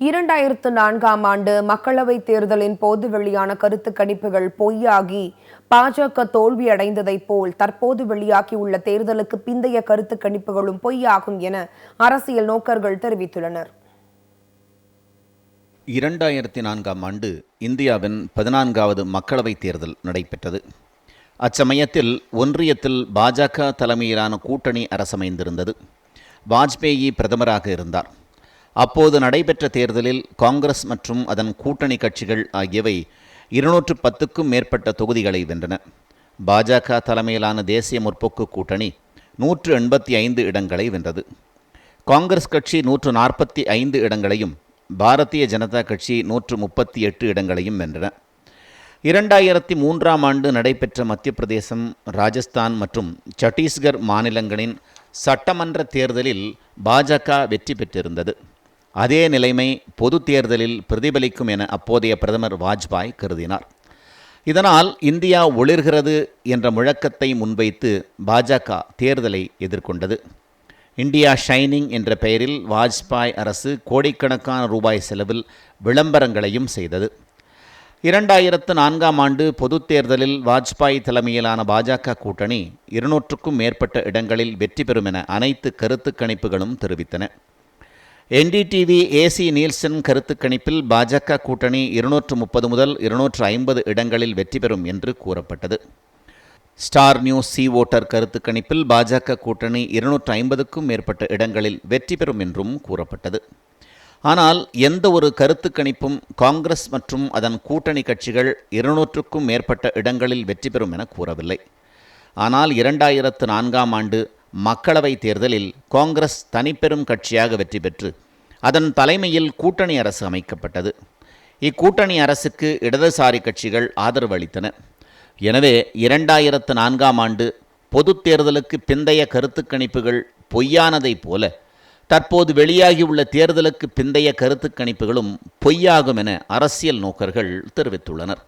2004ஆம் ஆண்டு மக்களவைத் தேர்தலின் போது வெளியான கருத்து கணிப்புகள் பொய்யாகி பாஜக தோல்வியடைந்ததைப் போல் தற்போது வெளியாகியுள்ள தேர்தலுக்கு பிந்தைய கருத்து கணிப்புகளும் பொய்யாகும் என அரசியல் நோக்கர்கள் தெரிவித்துள்ளனர். 2004ஆம் ஆண்டு இந்தியாவின் 14வது மக்களவைத் தேர்தல் நடைபெற்றது. அச்சமயத்தில் ஒன்றியத்தில் பாஜக தலைமையிலான கூட்டணி அரசமைந்திருந்தது. வாஜ்பேயி பிரதமராக இருந்தார். அப்போது நடைபெற்ற தேர்தலில் காங்கிரஸ் மற்றும் அதன் கூட்டணி கட்சிகள் ஆகியவை 210க்கும் மேற்பட்ட தொகுதிகளை வென்றன. பாஜக தலைமையிலான தேசிய முற்போக்கு கூட்டணி 185 இடங்களை வென்றது. காங்கிரஸ் கட்சி 145 இடங்களையும் பாரதிய ஜனதா கட்சி 138 இடங்களையும் வென்றன. 2003ஆம் ஆண்டு நடைபெற்ற மத்திய பிரதேசம், ராஜஸ்தான் மற்றும் சத்தீஸ்கர் மாநிலங்களின் சட்டமன்ற தேர்தலில் பாஜக வெற்றி பெற்றிருந்தது. அதே நிலைமை பொது தேர்தலில் பிரதிபலிக்கும் என அப்போதைய பிரதமர் வாஜ்பாய் கருதினார். இதனால் இந்தியா ஒளிர்கிறது என்ற முழக்கத்தை முன்வைத்து பாஜக தேர்தலை எதிர்கொண்டது. இந்தியா ஷைனிங் என்ற பெயரில் வாஜ்பாய் அரசு கோடிக்கணக்கான ரூபாய் செலவில் விளம்பரங்களையும் செய்தது. 2004ஆம் ஆண்டு பொதுத் தேர்தலில் வாஜ்பாய் தலைமையிலான பாஜக கூட்டணி 200க்கும் மேற்பட்ட இடங்களில் வெற்றி பெறும் என அனைத்து கருத்து கணிப்புகளும் தெரிவித்தன. NDTV AC நீல்சன் கருத்து கணிப்பில் பாஜக கூட்டணி 230 முதல் 250 இடங்களில் வெற்றி பெறும் என்று கூறப்பட்டது. ஸ்டார் நியூஸ் சி ஓட்டர் கருத்து கணிப்பில் பாஜக கூட்டணி 250க்கும் மேற்பட்ட இடங்களில் வெற்றி பெறும் என்றும் கூறப்பட்டது. ஆனால் எந்த ஒரு கருத்து கணிப்பும் காங்கிரஸ் மற்றும் அதன் கூட்டணி கட்சிகள் 200க்கும் மேற்பட்ட இடங்களில் வெற்றி பெறும் என கூறவில்லை. ஆனால் 2004ஆம் ஆண்டு மக்களவை தேர்தலில் காங்கிரஸ் தனிப்பெரும் கட்சியாக வெற்றி பெற்று அதன் தலைமையில் கூட்டணி அரசு அமைக்கப்பட்டது. இக்கூட்டணி அரசுக்கு இடதுசாரி கட்சிகள் ஆதரவு அளித்தன. எனவே 2004ஆம் ஆண்டு பொதுத் தேர்தலுக்கு பிந்தைய கருத்து கணிப்புகள் பொய்யானதைப் போல தற்போது வெளியாகியுள்ள தேர்தலுக்கு பிந்தைய கருத்து கணிப்புகளும் பொய்யாகும் என அரசியல் நோக்கர்கள் தெரிவித்துள்ளனர்.